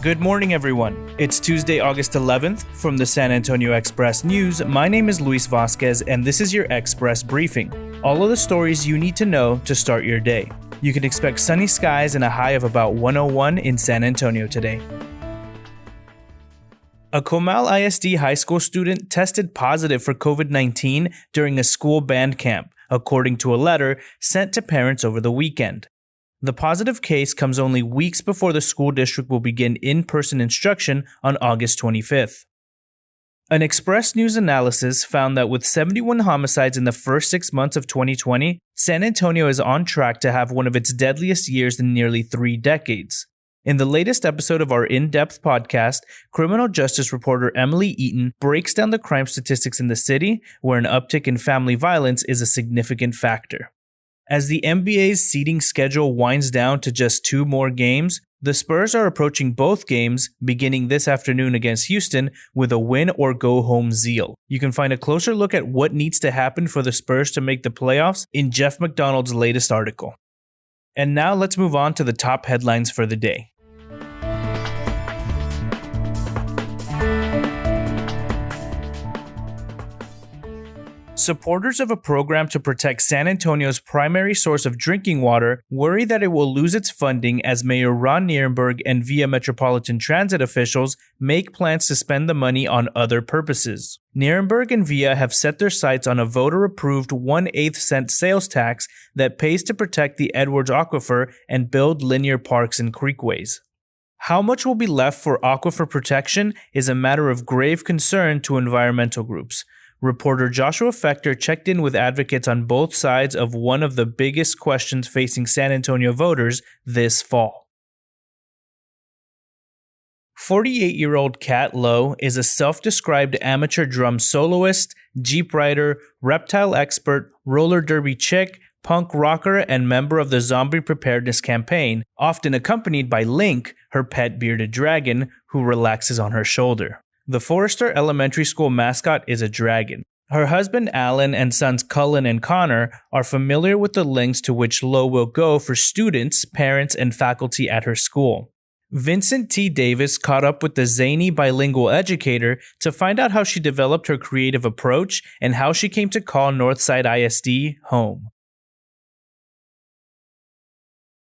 Good morning, everyone. It's Tuesday, August 11th. From the San Antonio Express News, my name is Luis Vasquez, and this is your Express Briefing. All of the stories you need to know to start your day. You can expect sunny skies and a high of about 101 in San Antonio today. A Comal ISD high school student tested positive for COVID-19 during a school band camp, according to a letter sent to parents over the weekend. The positive case comes only weeks before the school district will begin in-person instruction on August 25th. An Express News analysis found that with 71 homicides in the first 6 months of 2020, San Antonio is on track to have one of its deadliest years in nearly 3 decades. In the latest episode of our in-depth podcast, criminal justice reporter Emily Eaton breaks down the crime statistics in the city, where an uptick in family violence is a significant factor. As the NBA's seeding schedule winds down to just 2 more games, the Spurs are approaching both games, beginning this afternoon against Houston, with a win-or-go-home zeal. You can find a closer look at what needs to happen for the Spurs to make the playoffs in Jeff McDonald's latest article. And now let's move on to the top headlines for the day. Supporters of a program to protect San Antonio's primary source of drinking water worry that it will lose its funding as Mayor Ron Nirenberg and Via Metropolitan Transit officials make plans to spend the money on other purposes. Nirenberg and Via have set their sights on a voter-approved 1/8 cent sales tax that pays to protect the Edwards Aquifer and build linear parks and creekways. How much will be left for aquifer protection is a matter of grave concern to environmental groups. Reporter Joshua Fechter checked in with advocates on both sides of one of the biggest questions facing San Antonio voters this fall. 48-year-old Kat Lowe is a self-described amateur drum soloist, Jeep rider, reptile expert, roller derby chick, punk rocker, and member of the Zombie Preparedness Campaign, often accompanied by Link, her pet bearded dragon, who relaxes on her shoulder. The Forester Elementary School mascot is a dragon. Her husband Alan and sons Cullen and Connor are familiar with the lengths to which Lowe will go for students, parents, and faculty at her school. Vincent T. Davis caught up with the zany bilingual educator to find out how she developed her creative approach and how she came to call Northside ISD home.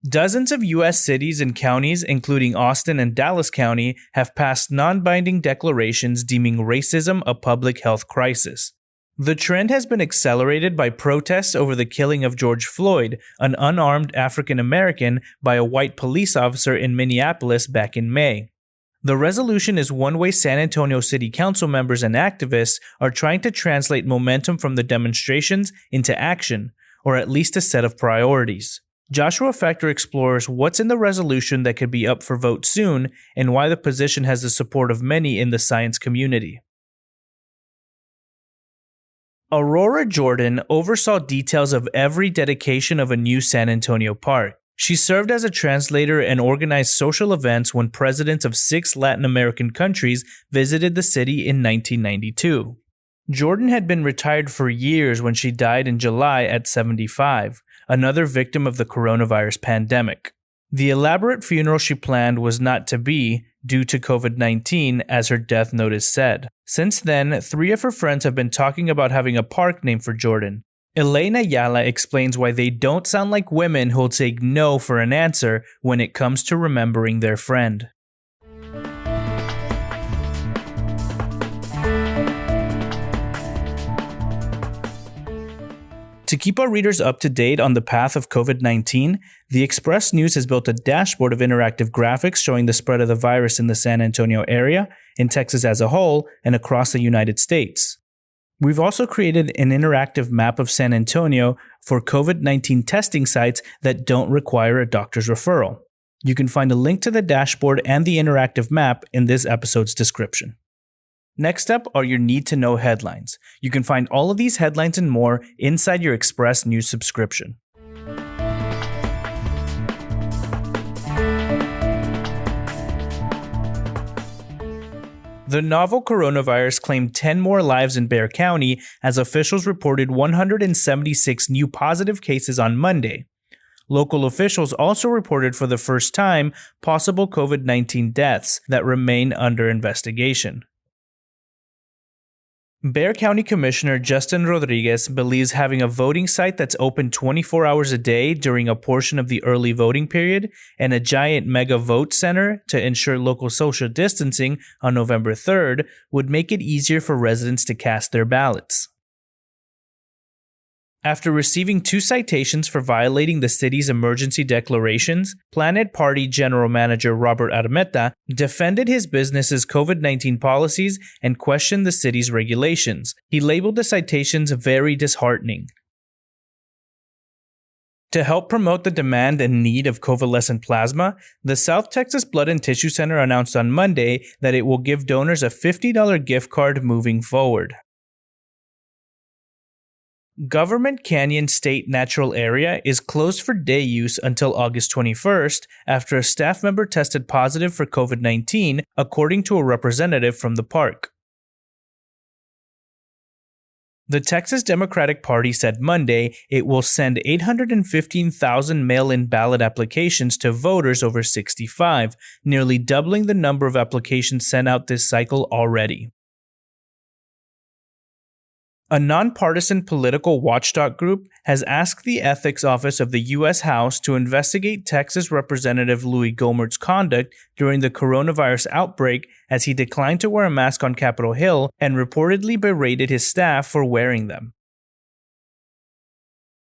Dozens of U.S. cities and counties, including Austin and Dallas County, have passed non-binding declarations deeming racism a public health crisis. The trend has been accelerated by protests over the killing of George Floyd, an unarmed African American, by a white police officer in Minneapolis back in May. The resolution is one way San Antonio City Council members and activists are trying to translate momentum from the demonstrations into action, or at least a set of priorities. Joshua Fechter explores what's in the resolution that could be up for vote soon and why the position has the support of many in the science community. Aurora Jordan oversaw details of every dedication of a new San Antonio park. She served as a translator and organized social events when presidents of 6 Latin American countries visited the city in 1992. Jordan had been retired for years when she died in July at 75. Another victim of the coronavirus pandemic. The elaborate funeral she planned was not to be due to COVID-19, as her death notice said. Since then, 3 of her friends have been talking about having a park named for Jordan. Elena Ayala explains why they don't sound like women who'll take no for an answer when it comes to remembering their friend. To keep our readers up to date on the path of COVID-19, the Express News has built a dashboard of interactive graphics showing the spread of the virus in the San Antonio area, in Texas as a whole, and across the United States. We've also created an interactive map of San Antonio for COVID-19 testing sites that don't require a doctor's referral. You can find a link to the dashboard and the interactive map in this episode's description. Next up are your need-to-know headlines. You can find all of these headlines and more inside your Express News subscription. The novel coronavirus claimed 10 more lives in Bexar County as officials reported 176 new positive cases on Monday. Local officials also reported for the first time possible COVID-19 deaths that remain under investigation. Bexar County Commissioner Justin Rodriguez believes having a voting site that's open 24 hours a day during a portion of the early voting period and a giant mega vote center to ensure local social distancing on November 3rd would make it easier for residents to cast their ballots. After receiving 2 citations for violating the city's emergency declarations, Planet Party General Manager Robert Armeta defended his business's COVID-19 policies and questioned the city's regulations. He labeled the citations very disheartening. To help promote the demand and need of convalescent plasma, the South Texas Blood and Tissue Center announced on Monday that it will give donors a $50 gift card moving forward. Government Canyon State Natural Area is closed for day use until August 21st after a staff member tested positive for COVID-19, according to a representative from the park. The Texas Democratic Party said Monday it will send 815,000 mail-in ballot applications to voters over 65, nearly doubling the number of applications sent out this cycle already. A nonpartisan political watchdog group has asked the Ethics Office of the U.S. House to investigate Texas Representative Louis Gohmert's conduct during the coronavirus outbreak as he declined to wear a mask on Capitol Hill and reportedly berated his staff for wearing them.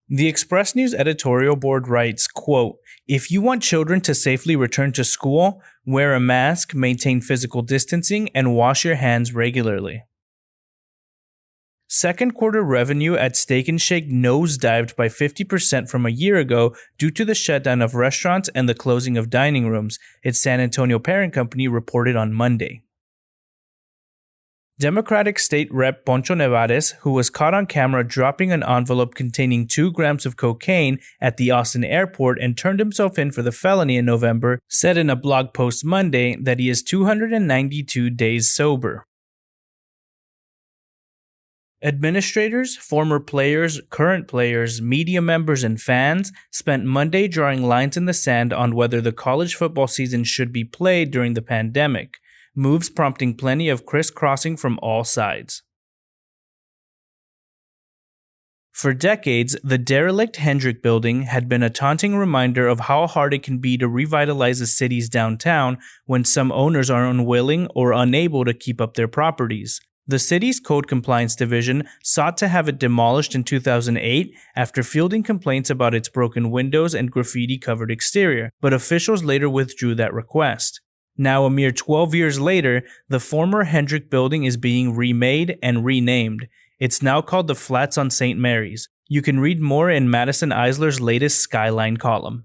The Express News editorial board writes, quote, "If you want children to safely return to school, wear a mask, maintain physical distancing, and wash your hands regularly." Second quarter revenue at Steak 'n Shake nosedived by 50% from a year ago due to the shutdown of restaurants and the closing of dining rooms, its San Antonio parent company reported on Monday. Democratic State Rep Poncho Nevares, who was caught on camera dropping an envelope containing 2 grams of cocaine at the Austin airport and turned himself in for the felony in November, said in a blog post Monday that he is 292 days sober. Administrators, former players, current players, media members, and fans spent Monday drawing lines in the sand on whether the college football season should be played during the pandemic, moves prompting plenty of crisscrossing from all sides. For decades, the derelict Hendrick Building had been a taunting reminder of how hard it can be to revitalize a city's downtown when some owners are unwilling or unable to keep up their properties. The city's Code Compliance Division sought to have it demolished in 2008 after fielding complaints about its broken windows and graffiti-covered exterior, but officials later withdrew that request. Now, a mere 12 years later, the former Hendrick Building is being remade and renamed. It's now called the Flats on St. Mary's. You can read more in Madison Eisler's latest Skyline column.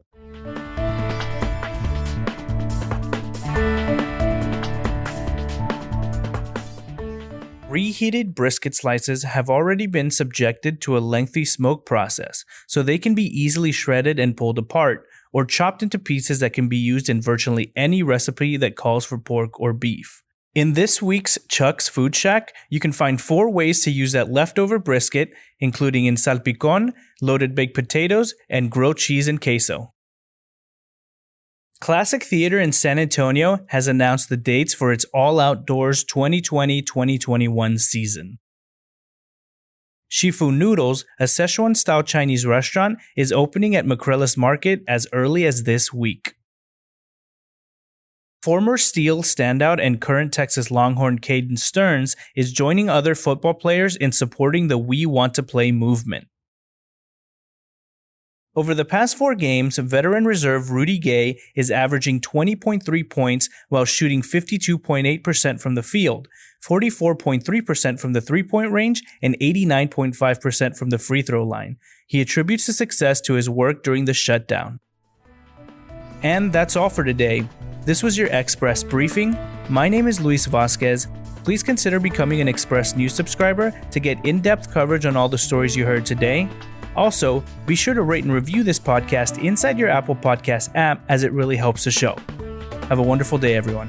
Reheated brisket slices have already been subjected to a lengthy smoke process, so they can be easily shredded and pulled apart, or chopped into pieces that can be used in virtually any recipe that calls for pork or beef. In this week's Chuck's Food Shack, you can find 4 ways to use that leftover brisket, including in salpicón, loaded baked potatoes, and grilled cheese and queso. Classic Theater in San Antonio has announced the dates for its All Outdoors 2020-2021 season. Shifu Noodles, a Szechuan-style Chinese restaurant, is opening at McCrellis Market as early as this week. Former Steel standout and current Texas Longhorn Caden Stearns is joining other football players in supporting the We Want to Play movement. Over the past 4 games, veteran reserve Rudy Gay is averaging 20.3 points while shooting 52.8% from the field, 44.3% from the three-point range, and 89.5% from the free throw line. He attributes the success to his work during the shutdown. And that's all for today. This was your Express Briefing. My name is Luis Vasquez. Please consider becoming an Express News subscriber to get in-depth coverage on all the stories you heard today. Also, be sure to rate and review this podcast inside your Apple Podcast app as it really helps the show. Have a wonderful day, everyone.